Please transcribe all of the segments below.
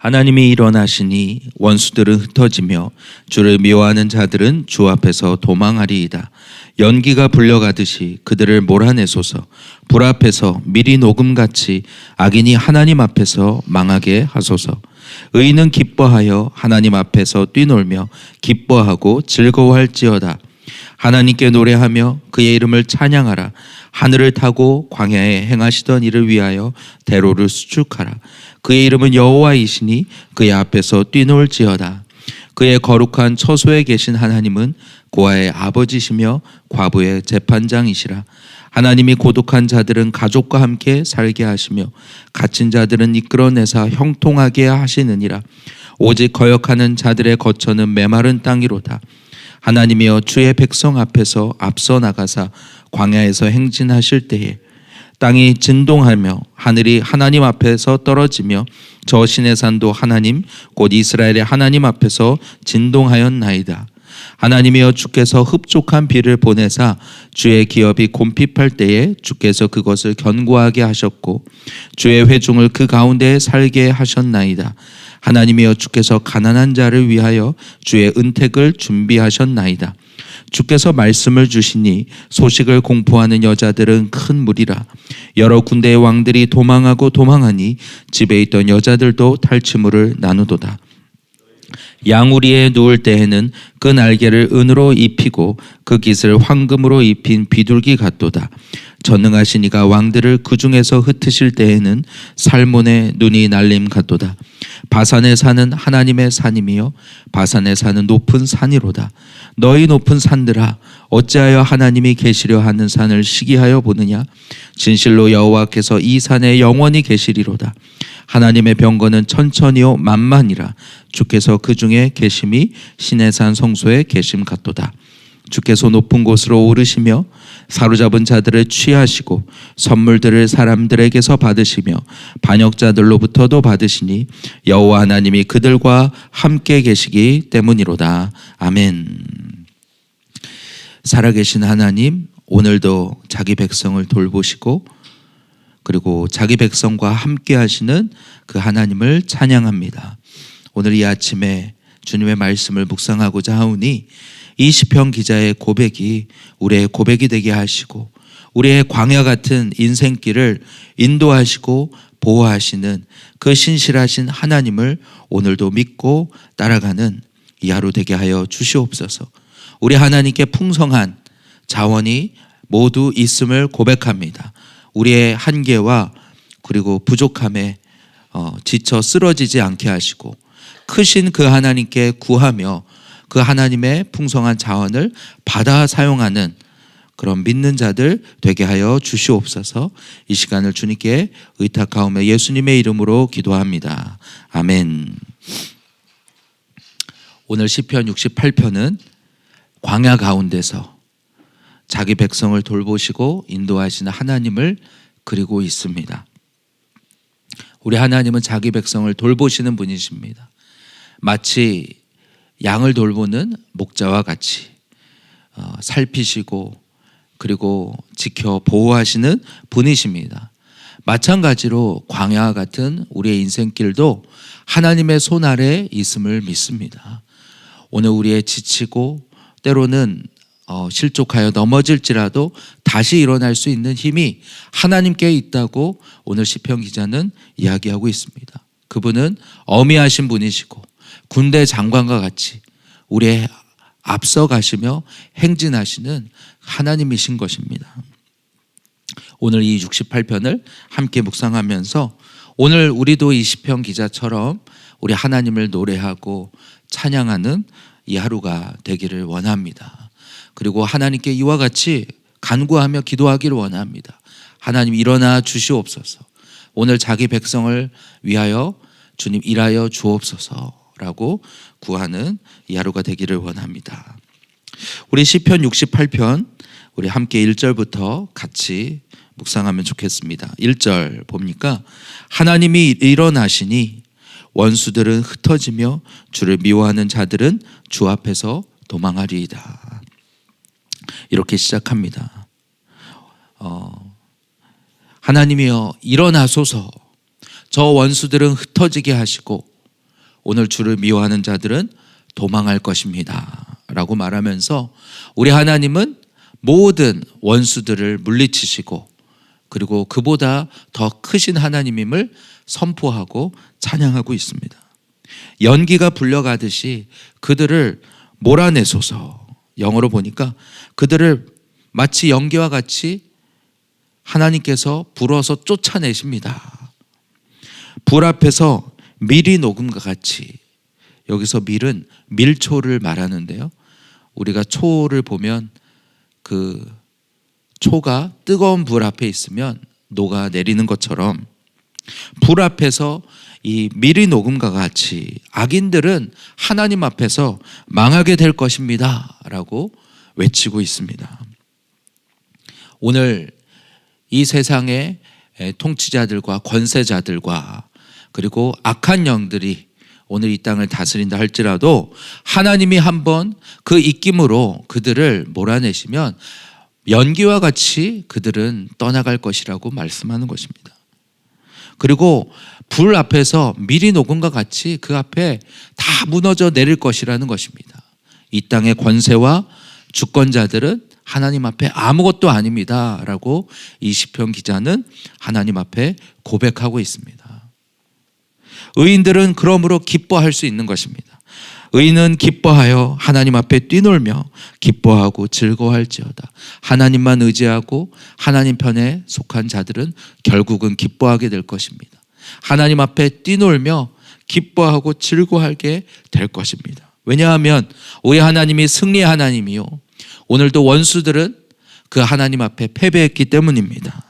하나님이 일어나시니 원수들은 흩어지며 주를 미워하는 자들은 주 앞에서 도망하리이다. 연기가 불려가듯이 그들을 몰아내소서. 불 앞에서 미리 녹음같이 악인이 하나님 앞에서 망하게 하소서. 의인은 기뻐하여 하나님 앞에서 뛰놀며 기뻐하고 즐거워할지어다. 하나님께 노래하며 그의 이름을 찬양하라. 하늘을 타고 광야에 행하시던 이를 위하여 대로를 수축하라. 그의 이름은 여호와이시니 그의 앞에서 뛰놀지어다. 그의 거룩한 처소에 계신 하나님은 고아의 아버지시며 과부의 재판장이시라. 하나님이 고독한 자들은 가족과 함께 살게 하시며 갇힌 자들은 이끌어내사 형통하게 하시느니라. 오직 거역하는 자들의 거처는 메마른 땅이로다. 하나님이여 주의 백성 앞에서 앞서 나가사 광야에서 행진하실 때에 땅이 진동하며 하늘이 하나님 앞에서 떨어지며 저 시내산도 하나님 곧 이스라엘의 하나님 앞에서 진동하였나이다. 하나님이여 주께서 흡족한 비를 보내사 주의 기업이 곰핍할 때에 주께서 그것을 견고하게 하셨고 주의 회중을 그 가운데에 살게 하셨나이다. 하나님이여 주께서 가난한 자를 위하여 주의 은택을 준비하셨나이다. 주께서 말씀을 주시니 소식을 공포하는 여자들은 큰 무리라. 여러 군대의 왕들이 도망하니 집에 있던 여자들도 탈취물을 나누도다. 양우리에 누울 때에는 그 날개를 은으로 입히고 그 깃을 황금으로 입힌 비둘기 같도다. 전능하신 이가 왕들을 그 중에서 흩으실 때에는 살몬의 눈이 날림 같도다. 바산에 사는 하나님의 산임이여 바산에 사는 높은 산이로다. 너희 높은 산들아 어찌하여 하나님이 계시려 하는 산을 시기하여 보느냐. 진실로 여호와께서 이 산에 영원히 계시리로다. 하나님의 병거는 천천히요 만만이라. 주께서 그 중에 계심이 시내산 성소에 계심 같도다. 주께서 높은 곳으로 오르시며 사로잡은 자들을 취하시고 선물들을 사람들에게서 받으시며 반역자들로부터도 받으시니 여호와 하나님이 그들과 함께 계시기 때문이로다. 아멘. 살아계신 하나님, 오늘도 자기 백성을 돌보시고 그리고 자기 백성과 함께 하시는 그 하나님을 찬양합니다. 오늘 이 아침에 주님의 말씀을 묵상하고자 하오니 이 시편 기자의 고백이 우리의 고백이 되게 하시고 우리의 광야 같은 인생길을 인도하시고 보호하시는 그 신실하신 하나님을 오늘도 믿고 따라가는 이 하루 되게 하여 주시옵소서. 우리 하나님께 풍성한 자원이 모두 있음을 고백합니다. 우리의 한계와 그리고 부족함에 지쳐 쓰러지지 않게 하시고 크신 그 하나님께 구하며 그 하나님의 풍성한 자원을 받아 사용하는 그런 믿는 자들 되게 하여 주시옵소서. 이 시간을 주님께 의탁하오며 예수님의 이름으로 기도합니다. 아멘. 오늘 시편 68편은 광야 가운데서 자기 백성을 돌보시고 인도하시는 하나님을 그리고 있습니다. 우리 하나님은 자기 백성을 돌보시는 분이십니다. 마치 양을 돌보는 목자와 같이 살피시고 그리고 지켜 보호하시는 분이십니다. 마찬가지로 광야와 같은 우리의 인생길도 하나님의 손 아래 있음을 믿습니다. 오늘 우리의 지치고 때로는 실족하여 넘어질지라도 다시 일어날 수 있는 힘이 하나님께 있다고 오늘 시편 기자는 이야기하고 있습니다. 그분은 어미하신 분이시고 군대 장관과 같이 우리의 앞서 가시며 행진하시는 하나님이신 것입니다. 오늘 이 68편을 함께 묵상하면서 오늘 우리도 이 시편 기자처럼 우리 하나님을 노래하고 찬양하는 이 하루가 되기를 원합니다. 그리고 하나님께 이와 같이 간구하며 기도하기를 원합니다. 하나님 일어나 주시옵소서. 오늘 자기 백성을 위하여 주님 일하여 주옵소서라고 구하는 이 하루가 되기를 원합니다. 우리 시편 68편 우리 함께 1절부터 같이 묵상하면 좋겠습니다. 1절 봅니까? 하나님이 일어나시니 원수들은 흩어지며 주를 미워하는 자들은 주 앞에서 도망하리이다. 이렇게 시작합니다. 하나님이여 일어나소서. 저 원수들은 흩어지게 하시고 오늘 주를 미워하는 자들은 도망할 것입니다 라고 말하면서 우리 하나님은 모든 원수들을 물리치시고 그리고 그보다 더 크신 하나님임을 선포하고 찬양하고 있습니다. 연기가 불려가듯이 그들을 몰아내소서. 영어로 보니까 그들을 마치 연기와 같이 하나님께서 불어서 쫓아내십니다. 불 앞에서 밀이 녹음과 같이, 여기서 밀은 밀초를 말하는데요, 우리가 초를 보면 그 초가 뜨거운 불 앞에 있으면 녹아내리는 것처럼 불 앞에서 이 밀이 녹음과 같이 악인들은 하나님 앞에서 망하게 될 것입니다 라고 외치고 있습니다. 오늘 이 세상의 통치자들과 권세자들과 그리고 악한 영들이 오늘 이 땅을 다스린다 할지라도 하나님이 한번 그 입김으로 그들을 몰아내시면 연기와 같이 그들은 떠나갈 것이라고 말씀하는 것입니다. 그리고 불 앞에서 밀이 녹음과 같이 그 앞에 다 무너져 내릴 것이라는 것입니다. 이 땅의 권세와 주권자들은 하나님 앞에 아무것도 아닙니다 라고 이 시편 기자는 하나님 앞에 고백하고 있습니다. 의인들은 그러므로 기뻐할 수 있는 것입니다. 의인은 기뻐하여 하나님 앞에 뛰놀며 기뻐하고 즐거워할지어다. 하나님만 의지하고 하나님 편에 속한 자들은 결국은 기뻐하게 될 것입니다. 하나님 앞에 뛰놀며 기뻐하고 즐거워하게 될 것입니다. 왜냐하면 우리 하나님이 승리의 하나님이요, 오늘도 원수들은 그 하나님 앞에 패배했기 때문입니다.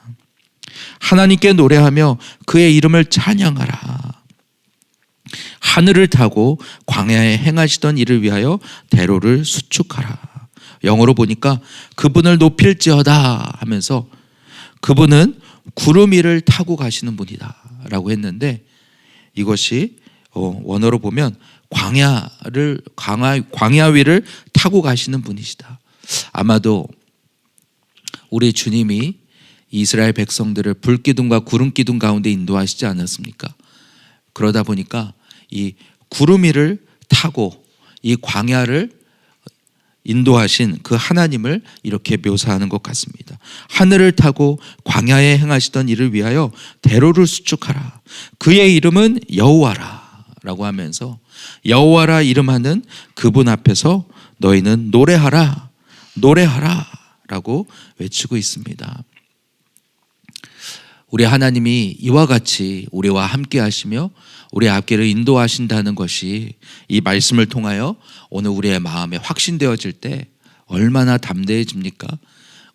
하나님께 노래하며 그의 이름을 찬양하라. 하늘을 타고 광야에 행하시던 일을 위하여 대로를 수축하라. 영어로 보니까 그분을 높일지어다 하면서 그분은 구름 위를 타고 가시는 분이다 라고 했는데, 이것이 원어로 보면 광야 위를 타고 가시는 분이시다. 아마도 우리 주님이 이스라엘 백성들을 불기둥과 구름기둥 가운데 인도하시지 않았습니까? 그러다 보니까 이 구름 위를 타고 이 광야를 인도하신 그 하나님을 이렇게 묘사하는 것 같습니다. 하늘을 타고 광야에 행하시던 일을 위하여 대로를 수축하라. 그의 이름은 여호와라 라고 하면서 여호와라 이름하는 그분 앞에서 너희는 노래하라, 노래하라 라고 외치고 있습니다. 우리 하나님이 이와 같이 우리와 함께 하시며 우리 앞길을 인도하신다는 것이 이 말씀을 통하여 오늘 우리의 마음에 확신되어질 때 얼마나 담대해집니까?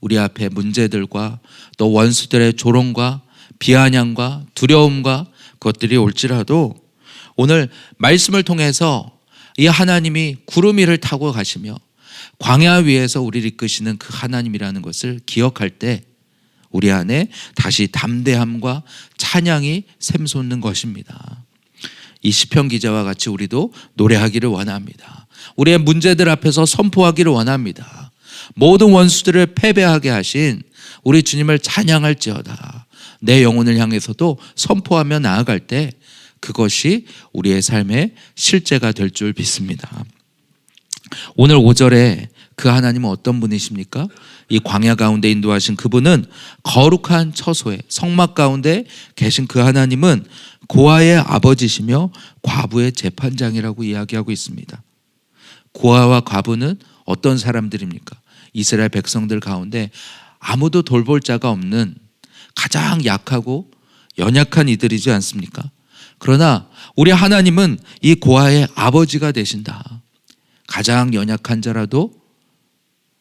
우리 앞에 문제들과 또 원수들의 조롱과 비아냥과 두려움과 그것들이 올지라도 오늘 말씀을 통해서 이 하나님이 구름 위를 타고 가시며 광야 위에서 우리를 이끄시는 그 하나님이라는 것을 기억할 때 우리 안에 다시 담대함과 찬양이 샘솟는 것입니다. 이 시편 기자와 같이 우리도 노래하기를 원합니다. 우리의 문제들 앞에서 선포하기를 원합니다. 모든 원수들을 패배하게 하신 우리 주님을 찬양할지어다. 내 영혼을 향해서도 선포하며 나아갈 때 그것이 우리의 삶의 실제가 될 줄 믿습니다. 오늘 5절에 그 하나님은 어떤 분이십니까? 이 광야 가운데 인도하신 그분은 거룩한 처소에 성막 가운데 계신 그 하나님은 고아의 아버지시며 과부의 재판장이라고 이야기하고 있습니다. 고아와 과부는 어떤 사람들입니까? 이스라엘 백성들 가운데 아무도 돌볼 자가 없는 가장 약하고 연약한 이들이지 않습니까? 그러나 우리 하나님은 이 고아의 아버지가 되신다. 가장 연약한 자라도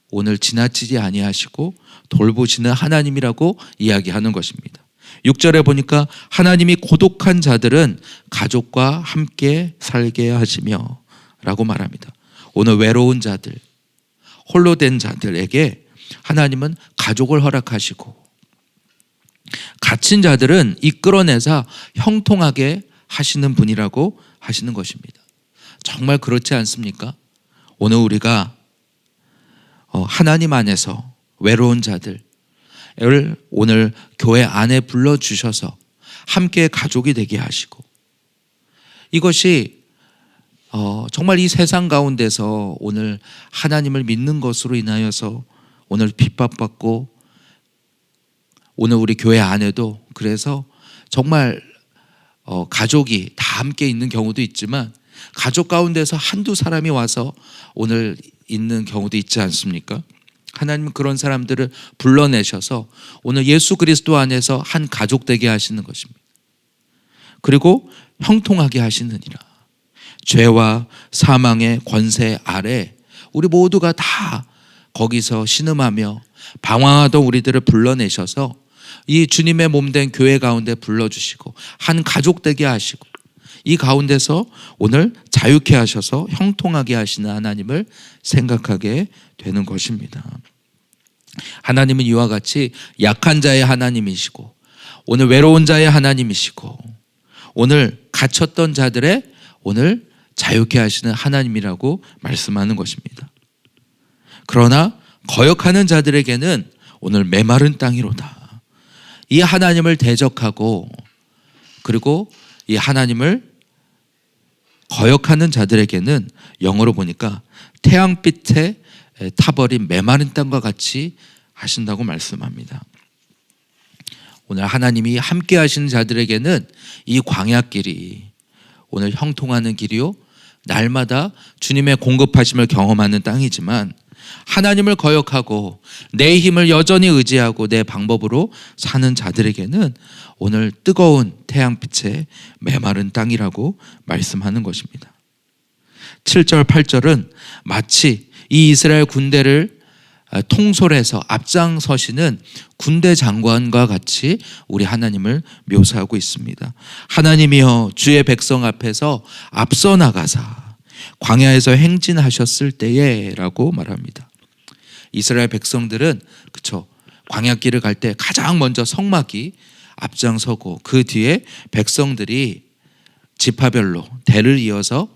오늘 지나치지 아니하시고 돌보시는 하나님이라고 이야기하는 것입니다. 6절에 보니까 하나님이 고독한 자들은 가족과 함께 살게 하시며 라고 말합니다. 오늘 외로운 자들, 홀로 된 자들에게 하나님은 가족을 허락하시고 갇힌 자들은 이끌어내서 형통하게 하시는 분이라고 하시는 것입니다. 정말 그렇지 않습니까? 오늘 우리가 하나님 안에서 외로운 자들을 오늘 교회 안에 불러주셔서 함께 가족이 되게 하시고, 이것이 정말 이 세상 가운데서 오늘 하나님을 믿는 것으로 인하여서 오늘 핍박받고, 오늘 우리 교회 안에도 그래서 정말 가족이 다 함께 있는 경우도 있지만 가족 가운데서 한두 사람이 와서 오늘 있는 경우도 있지 않습니까? 하나님은 그런 사람들을 불러내셔서 오늘 예수 그리스도 안에서 한 가족 되게 하시는 것입니다. 그리고 형통하게 하시느니라. 죄와 사망의 권세 아래 우리 모두가 다 거기서 신음하며 방황하던 우리들을 불러내셔서 이 주님의 몸된 교회 가운데 불러주시고 한 가족 되게 하시고 이 가운데서 오늘 자유케 하셔서 형통하게 하시는 하나님을 생각하게 되는 것입니다. 하나님은 이와 같이 약한 자의 하나님이시고 오늘 외로운 자의 하나님이시고 오늘 갇혔던 자들의 오늘 자유케 하시는 하나님이라고 말씀하는 것입니다. 그러나 거역하는 자들에게는 오늘 메마른 땅이로다. 이 하나님을 대적하고 그리고 이 하나님을 거역하는 자들에게는 영어로 보니까 태양빛에 타버린 메마른 땅과 같이 하신다고 말씀합니다. 오늘 하나님이 함께 하시는 자들에게는 이 광야길이 오늘 형통하는 길이요 날마다 주님의 공급하심을 경험하는 땅이지만 하나님을 거역하고 내 힘을 여전히 의지하고 내 방법으로 사는 자들에게는 오늘 뜨거운 태양빛의 메마른 땅이라고 말씀하는 것입니다. 7절 8절은 마치 이 이스라엘 군대를 통솔해서 앞장서시는 군대 장관과 같이 우리 하나님을 묘사하고 있습니다. 하나님이여 주의 백성 앞에서 앞서 나가사 광야에서 행진하셨을 때에 라고 말합니다. 이스라엘 백성들은 그쵸, 광야길을 갈 때 가장 먼저 성막이 앞장서고 그 뒤에 백성들이 지파별로 대를 이어서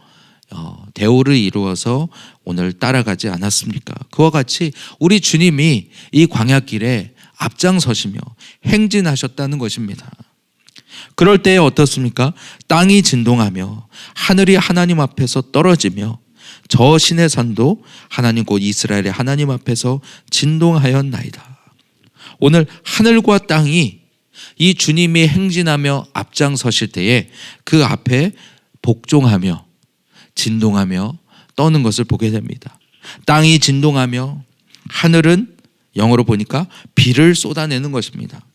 대오를 이루어서 오늘 따라가지 않았습니까? 그와 같이 우리 주님이 이 광야길에 앞장서시며 행진하셨다는 것입니다. 그럴 때에 어떻습니까? 땅이 진동하며 하늘이 하나님 앞에서 떨어지며 저 신의 산도 하나님 곧 이스라엘의 하나님 앞에서 진동하였나이다. 오늘 하늘과 땅이 이 주님이 행진하며 앞장서실 때에 그 앞에 복종하며 진동하며 떠는 것을 보게 됩니다. 땅이 진동하며 하늘은 영어로 보니까 비를 쏟아내는 것입니다.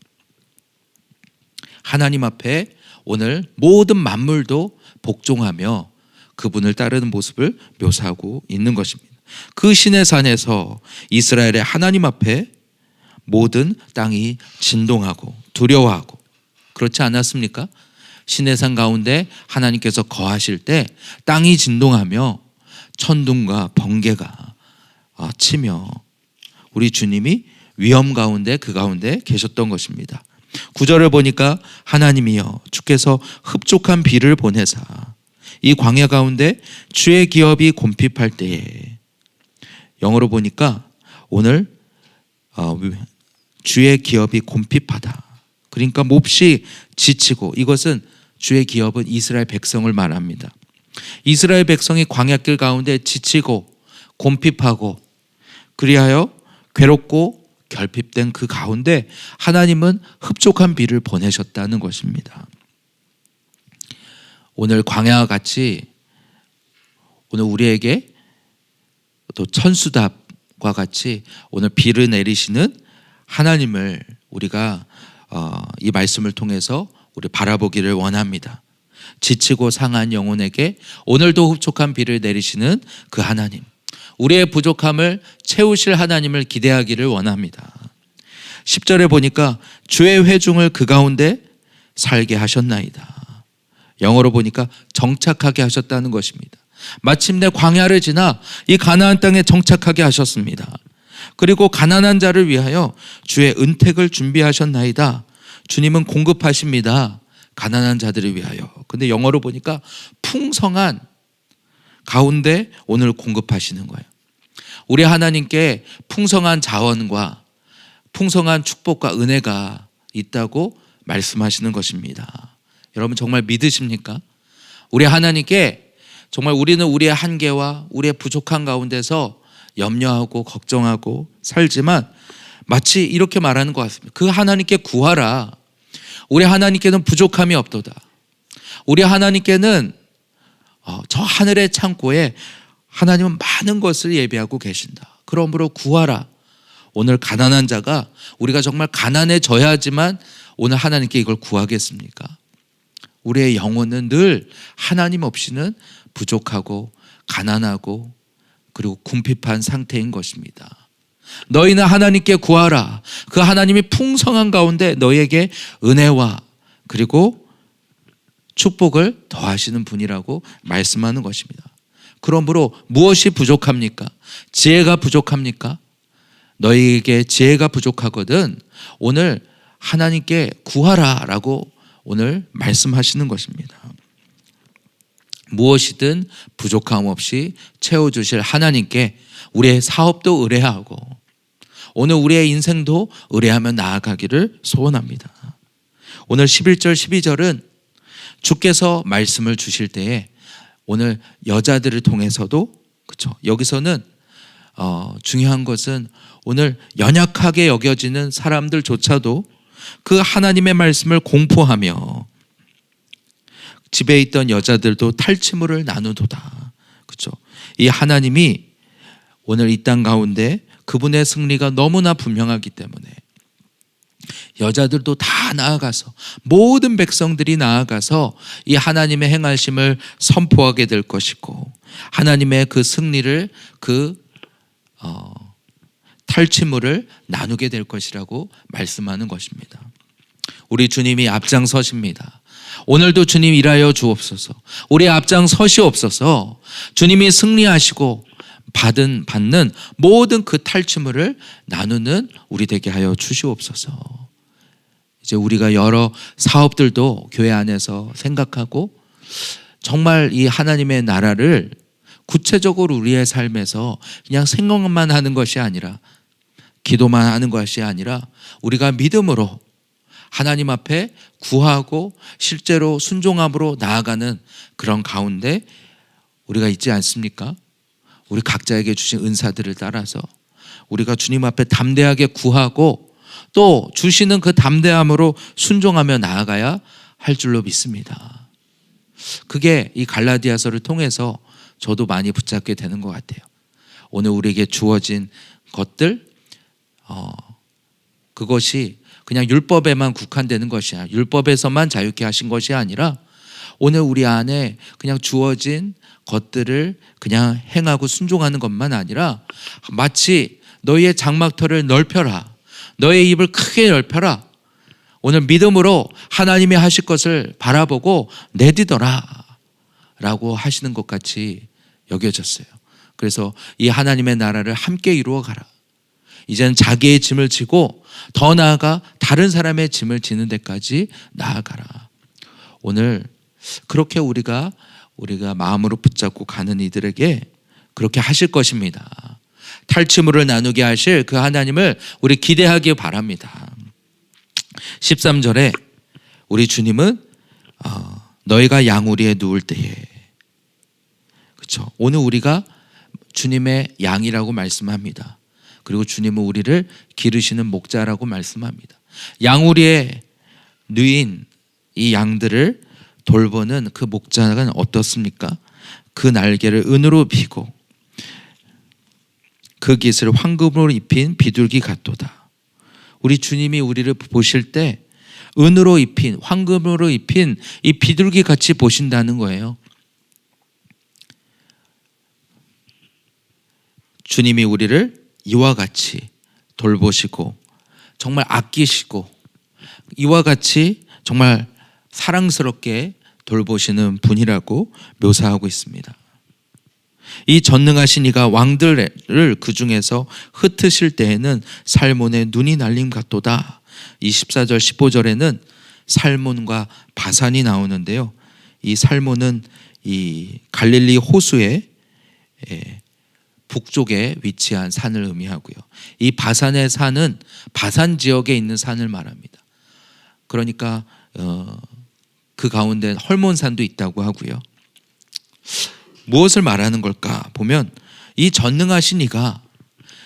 하나님 앞에 오늘 모든 만물도 복종하며 그분을 따르는 모습을 묘사하고 있는 것입니다. 그 신의 산에서 이스라엘의 하나님 앞에 모든 땅이 진동하고 두려워하고 그렇지 않았습니까? 신의 산 가운데 하나님께서 거하실 때 땅이 진동하며 천둥과 번개가 치며 우리 주님이 위험 가운데 그 가운데 계셨던 것입니다. 9절을 보니까 하나님이여 주께서 흡족한 비를 보내사 이 광야 가운데 주의 기업이 곰핍할 때에 영어로 보니까 오늘 주의 기업이 곰핍하다. 그러니까 몹시 지치고 이것은 주의 기업은 이스라엘 백성을 말합니다. 이스라엘 백성이 광야길 가운데 지치고 곰핍하고 그리하여 괴롭고 결핍된 그 가운데 하나님은 흡족한 비를 보내셨다는 것입니다. 오늘 광야와 같이 오늘 우리에게 또 천수답과 같이 오늘 비를 내리시는 하나님을 우리가 이 말씀을 통해서 우리 바라보기를 원합니다. 지치고 상한 영혼에게 오늘도 흡족한 비를 내리시는 그 하나님, 우리의 부족함을 채우실 하나님을 기대하기를 원합니다. 10절에 보니까 주의 회중을 그 가운데 살게 하셨나이다. 영어로 보니까 정착하게 하셨다는 것입니다. 마침내 광야를 지나 이 가나안 땅에 정착하게 하셨습니다. 그리고 가난한 자를 위하여 주의 은택을 준비하셨나이다. 주님은 공급하십니다. 가난한 자들을 위하여. 근데 영어로 보니까 풍성한 가운데 오늘 공급하시는 거예요. 우리 하나님께 풍성한 자원과 풍성한 축복과 은혜가 있다고 말씀하시는 것입니다. 여러분 정말 믿으십니까? 우리 하나님께 정말 우리는 우리의 한계와 우리의 부족한 가운데서 염려하고 걱정하고 살지만 마치 이렇게 말하는 것 같습니다. 그 하나님께 구하라. 우리 하나님께는 부족함이 없도다. 우리 하나님께는 저 하늘의 창고에 하나님은 많은 것을 예비하고 계신다. 그러므로 구하라. 오늘 가난한 자가 우리가 정말 가난해져야지만 오늘 하나님께 이걸 구하겠습니까? 우리의 영혼은 늘 하나님 없이는 부족하고 가난하고 그리고 궁핍한 상태인 것입니다. 너희는 하나님께 구하라. 그 하나님이 풍성한 가운데 너희에게 은혜와 그리고 축복을 더하시는 분이라고 말씀하는 것입니다. 그러므로 무엇이 부족합니까? 지혜가 부족합니까? 너희에게 지혜가 부족하거든 오늘 하나님께 구하라라고 오늘 말씀하시는 것입니다. 무엇이든 부족함 없이 채워주실 하나님께 우리의 사업도 의뢰하고 오늘 우리의 인생도 의뢰하며 나아가기를 소원합니다. 오늘 11절 12절은 주께서 말씀을 주실 때에 오늘 여자들을 통해서도 그렇죠. 여기서는 중요한 것은 오늘 연약하게 여겨지는 사람들조차도 그 하나님의 말씀을 공포하며 집에 있던 여자들도 탈취물을 나누도다. 그렇죠. 이 하나님이 오늘 이 땅 가운데 그분의 승리가 너무나 분명하기 때문에 여자들도 다 나아가서 모든 백성들이 나아가서 이 하나님의 행하심을 선포하게 될 것이고 하나님의 그 승리를 탈취물을 나누게 될 것이라고 말씀하는 것입니다. 우리 주님이 앞장서십니다. 오늘도 주님 일하여 주옵소서. 우리 앞장서시옵소서. 주님이 승리하시고 받는 모든 그 탈취물을 나누는 우리 되게 하여 주시옵소서. 이제 우리가 여러 사업들도 교회 안에서 생각하고 정말 이 하나님의 나라를 구체적으로 우리의 삶에서 그냥 생각만 하는 것이 아니라 기도만 하는 것이 아니라 우리가 믿음으로 하나님 앞에 구하고 실제로 순종함으로 나아가는 그런 가운데 우리가 있지 않습니까? 우리 각자에게 주신 은사들을 따라서 우리가 주님 앞에 담대하게 구하고 또 주시는 그 담대함으로 순종하며 나아가야 할 줄로 믿습니다. 그게 이 갈라디아서를 통해서 저도 많이 붙잡게 되는 것 같아요. 오늘 우리에게 주어진 것들 그것이 그냥 율법에만 국한되는 것이 아니라 율법에서만 자유케 하신 것이 아니라 오늘 우리 안에 그냥 주어진 것들을 그냥 행하고 순종하는 것만 아니라 마치 너희의 장막터를 넓혀라. 너의 입을 크게 넓혀라. 오늘 믿음으로 하나님이 하실 것을 바라보고 내디더라 라고 하시는 것 같이 여겨졌어요. 그래서 이 하나님의 나라를 함께 이루어가라. 이제는 자기의 짐을 지고 더 나아가 다른 사람의 짐을 지는 데까지 나아가라. 오늘 그렇게 우리가 마음으로 붙잡고 가는 이들에게 그렇게 하실 것입니다. 탈취물을 나누게 하실 그 하나님을 우리 기대하기 바랍니다. 13절에 우리 주님은 너희가 양우리에 누울 때에 그렇죠. 오늘 우리가 주님의 양이라고 말씀합니다. 그리고 주님은 우리를 기르시는 목자라고 말씀합니다. 양우리에 누인 이 양들을 돌보는 그 목자는 어떻습니까? 그 날개를 은으로 비고 그 깃을 황금으로 입힌 비둘기 같도다. 우리 주님이 우리를 보실 때 은으로 입힌 황금으로 입힌 이 비둘기 같이 보신다는 거예요. 주님이 우리를 이와 같이 돌보시고 정말 아끼시고 이와 같이 정말 사랑스럽게 돌보시는 분이라고 묘사하고 있습니다. 이 전능하신 이가 왕들을 그 중에서 흩으실 때에는 살몬의 눈이 날림 같도다. 이 14절 15절에는 살몬과 바산이 나오는데요. 이 살몬은 이 갈릴리 호수의 북쪽에 위치한 산을 의미하고요. 이 바산의 산은 바산 지역에 있는 산을 말합니다. 그러니까 그 가운데 헐몬산도 있다고 하고요. 무엇을 말하는 걸까 보면 이 전능하신 이가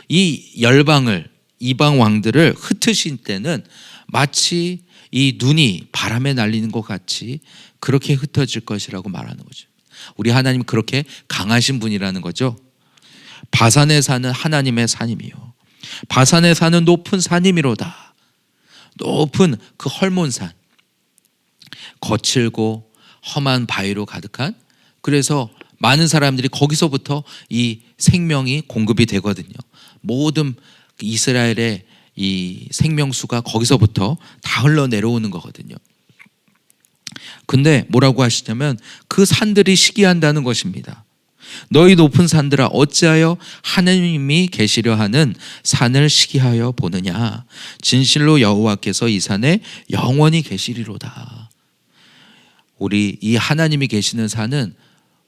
이 열방을 이방 왕들을 흩으신 때는 마치 이 눈이 바람에 날리는 것 같이 그렇게 흩어질 것이라고 말하는 거죠. 우리 하나님은 그렇게 강하신 분이라는 거죠. 바산에 사는 하나님의 산임이요 바산에 사는 높은 산임이로다. 높은 그 헐몬산, 거칠고 험한 바위로 가득한, 그래서 많은 사람들이 거기서부터 이 생명이 공급이 되거든요. 모든 이스라엘의 이 생명수가 거기서부터 다 흘러내려오는 거거든요. 근데 뭐라고 하시냐면 그 산들이 시기한다는 것입니다. 너희 높은 산들아 어찌하여 하나님이 계시려 하는 산을 시기하여 보느냐. 진실로 여호와께서 이 산에 영원히 계시리로다. 우리 이 하나님이 계시는 산은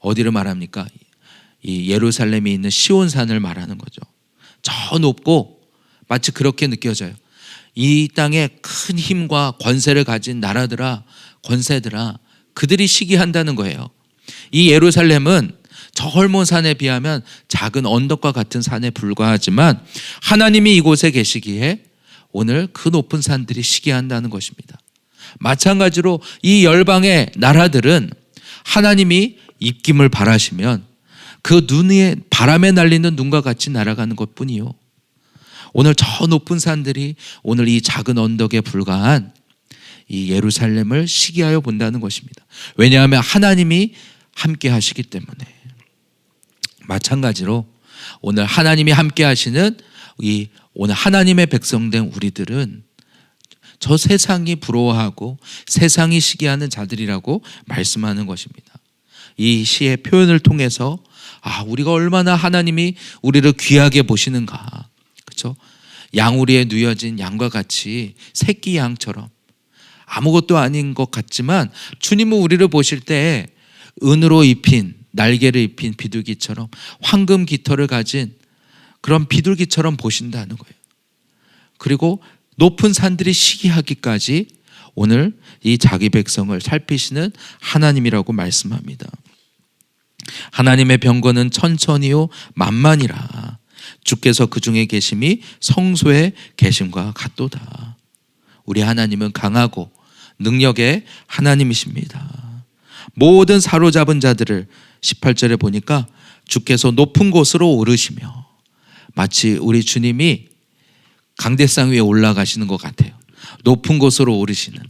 어디를 말합니까? 이 예루살렘에 있는 시온산을 말하는 거죠. 저 높고 마치 그렇게 느껴져요. 이 땅에 큰 힘과 권세를 가진 나라들아, 권세들아, 그들이 시기한다는 거예요. 이 예루살렘은 저 헐몬산에 비하면 작은 언덕과 같은 산에 불과하지만 하나님이 이곳에 계시기에 오늘 그 높은 산들이 시기한다는 것입니다. 마찬가지로 이 열방의 나라들은 하나님이 입김을 바라시면 그 눈에 바람에 날리는 눈과 같이 날아가는 것뿐이요. 오늘 저 높은 산들이 오늘 이 작은 언덕에 불과한 이 예루살렘을 시기하여 본다는 것입니다. 왜냐하면 하나님이 함께 하시기 때문에. 마찬가지로 오늘 하나님이 함께 하시는 이 오늘 하나님의 백성된 우리들은 저 세상이 부러워하고 세상이 시기하는 자들이라고 말씀하는 것입니다. 이 시의 표현을 통해서 우리가 얼마나 하나님이 우리를 귀하게 보시는가. 그렇죠? 양우리에 누여진 양과 같이 새끼 양처럼 아무것도 아닌 것 같지만 주님은 우리를 보실 때 은으로 입힌 날개를 입힌 비둘기처럼 황금 깃털을 가진 그런 비둘기처럼 보신다는 거예요. 그리고 높은 산들이 시기하기까지 오늘 이 자기 백성을 살피시는 하나님이라고 말씀합니다. 하나님의 병거는 천천히요 만만이라. 주께서 그 중에 계심이 성소에 계심과 같도다. 우리 하나님은 강하고 능력의 하나님이십니다. 모든 사로잡은 자들을 18절에 보니까 주께서 높은 곳으로 오르시며, 마치 우리 주님이 강대상 위에 올라가시는 것 같아요. 높은 곳으로 오르시는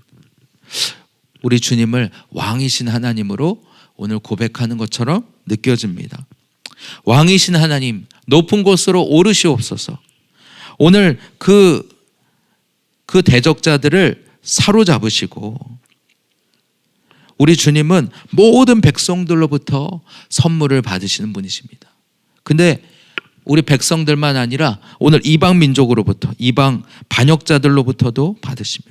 우리 주님을 왕이신 하나님으로 오늘 고백하는 것처럼 느껴집니다. 왕이신 하나님, 높은 곳으로 오르시옵소서. 오늘 그 대적자들을 사로잡으시고, 우리 주님은 모든 백성들로부터 선물을 받으시는 분이십니다. 근데 우리 백성들만 아니라 오늘 이방 민족으로부터, 이방 반역자들로부터도 받으시며,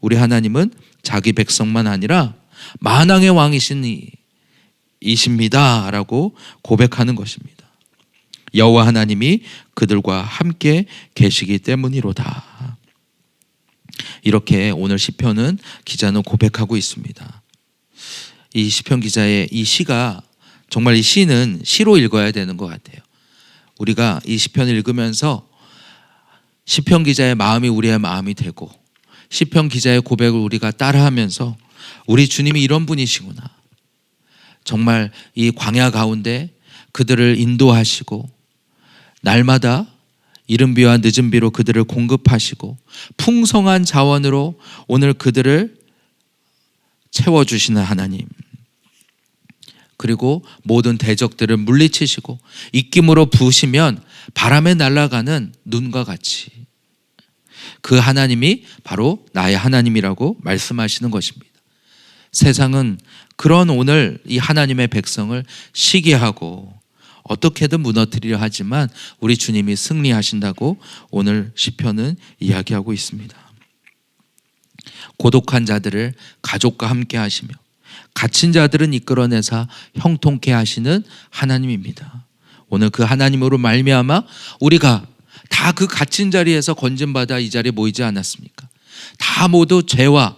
우리 하나님은 자기 백성만 아니라 만왕의 왕이신 이십니다 라고 고백하는 것입니다. 여호와 하나님이 그들과 함께 계시기 때문이로다. 이렇게 오늘 시편은 기자는 고백하고 있습니다. 이 시편 기자의 이 시가 정말, 이 시는 시로 읽어야 되는 것 같아요. 우리가 이 시편을 읽으면서 시편 기자의 마음이 우리의 마음이 되고, 시편 기자의 고백을 우리가 따라하면서 우리 주님이 이런 분이시구나. 정말 이 광야 가운데 그들을 인도하시고 날마다 이른 비와 늦은 비로 그들을 공급하시고 풍성한 자원으로 오늘 그들을 채워주시는 하나님, 그리고 모든 대적들을 물리치시고 입김으로 부으시면 바람에 날아가는 눈과 같이 그 하나님이 바로 나의 하나님이라고 말씀하시는 것입니다. 세상은 그런 오늘 이 하나님의 백성을 시기하고 어떻게든 무너뜨리려 하지만 우리 주님이 승리하신다고 오늘 시편은 이야기하고 있습니다. 고독한 자들을 가족과 함께 하시며 갇힌 자들은 이끌어내사 형통케 하시는 하나님입니다. 오늘 그 하나님으로 말미암아 우리가 다 그 갇힌 자리에서 건진받아 이 자리에 모이지 않았습니까? 다 모두 죄와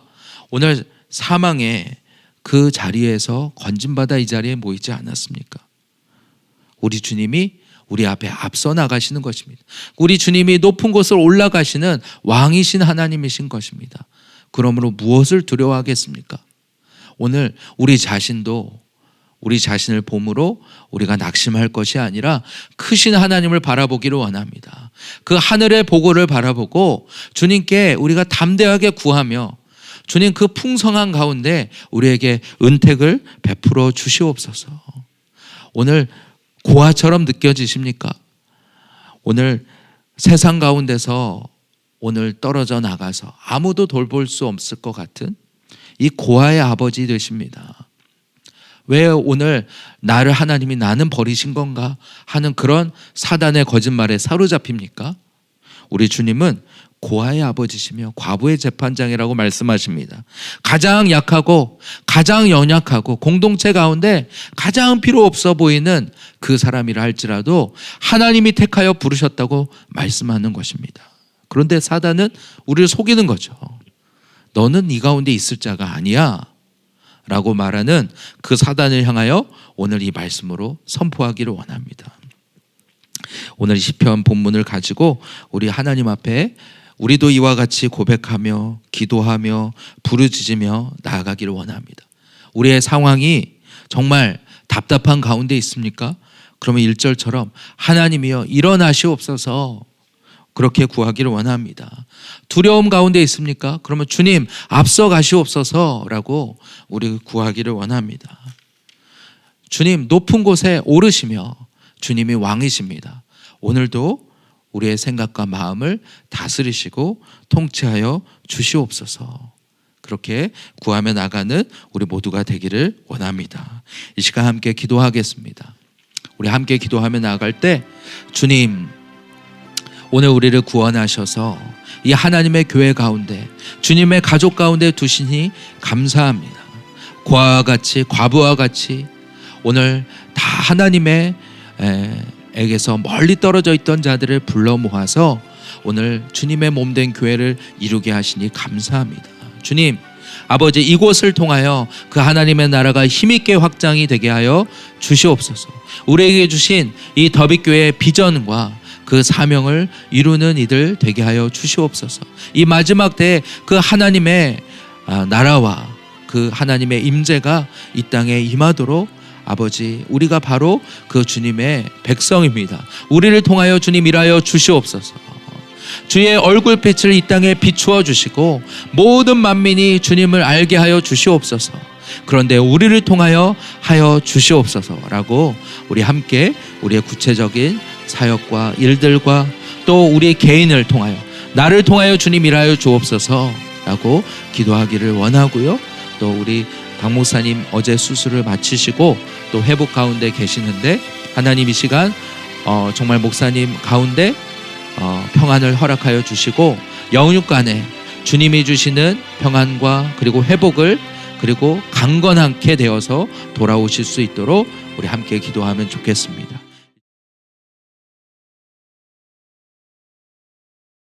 오늘 사망의 그 자리에서 건진받아 이 자리에 모이지 않았습니까? 우리 주님이 우리 앞에 앞서 나가시는 것입니다. 우리 주님이 높은 곳을 올라가시는 왕이신 하나님이신 것입니다. 그러므로 무엇을 두려워하겠습니까? 오늘 우리 자신도 우리 자신을 봄으로 우리가 낙심할 것이 아니라 크신 하나님을 바라보기를 원합니다. 그 하늘의 보고를 바라보고 주님께 우리가 담대하게 구하며 주님 그 풍성한 가운데 우리에게 은택을 베풀어 주시옵소서. 오늘 고아처럼 느껴지십니까? 오늘 세상 가운데서 오늘 떨어져 나가서 아무도 돌볼 수 없을 것 같은 이 고아의 아버지 되십니다. 왜 오늘 나를 하나님이 나는 버리신 건가 하는 그런 사단의 거짓말에 사로잡힙니까? 우리 주님은 고아의 아버지시며 과부의 재판장이라고 말씀하십니다. 가장 약하고 가장 연약하고 공동체 가운데 가장 필요 없어 보이는 그 사람이라 할지라도 하나님이 택하여 부르셨다고 말씀하는 것입니다. 그런데 사단은 우리를 속이는 거죠. 너는 이 가운데 있을 자가 아니야 라고 말하는 그 사단을 향하여 오늘 이 말씀으로 선포하기를 원합니다. 오늘 시편 본문을 가지고 우리 하나님 앞에 우리도 이와 같이 고백하며 기도하며 부르짖으며 나아가기를 원합니다. 우리의 상황이 정말 답답한 가운데 있습니까? 그러면 1절처럼 하나님이여 일어나시옵소서 그렇게 구하기를 원합니다. 두려움 가운데 있습니까? 그러면 주님 앞서 가시옵소서라고 우리 구하기를 원합니다. 주님 높은 곳에 오르시며 주님이 왕이십니다. 오늘도 우리의 생각과 마음을 다스리시고 통치하여 주시옵소서. 그렇게 구하며 나가는 우리 모두가 되기를 원합니다. 이 시간 함께 기도하겠습니다. 우리 함께 기도하며 나아갈 때 주님 오늘 우리를 구원하셔서 이 하나님의 교회 가운데 주님의 가족 가운데 두시니 감사합니다. 고아와 같이 과부와 같이 오늘 다 하나님의 에게서 멀리 떨어져 있던 자들을 불러 모아서 오늘 주님의 몸된 교회를 이루게 하시니 감사합니다. 주님 아버지 이곳을 통하여 그 하나님의 나라가 힘있게 확장이 되게 하여 주시옵소서. 우리에게 주신 이 더빅교회의 비전과 그 사명을 이루는 이들 되게 하여 주시옵소서. 이 마지막 때에 그 하나님의 나라와 그 하나님의 임재가 이 땅에 임하도록 아버지 우리가 바로 그 주님의 백성입니다. 우리를 통하여 주님 일하여 주시옵소서. 주의 얼굴빛을 이 땅에 비추어 주시고 모든 만민이 주님을 알게 하여 주시옵소서. 그런데 우리를 통하여 하여 주시옵소서라고 우리 함께 우리의 구체적인 사역과 일들과 또 우리 개인을 통하여 나를 통하여 주님 일하여 주옵소서라고 기도하기를 원하고요. 또 우리 박 목사님 어제 수술을 마치시고 또 회복 가운데 계시는데 하나님 이 시간 정말 목사님 가운데 평안을 허락하여 주시고 영육간에 주님이 주시는 평안과 그리고 회복을 그리고 강건하게 되어서 돌아오실 수 있도록 우리 함께 기도하면 좋겠습니다.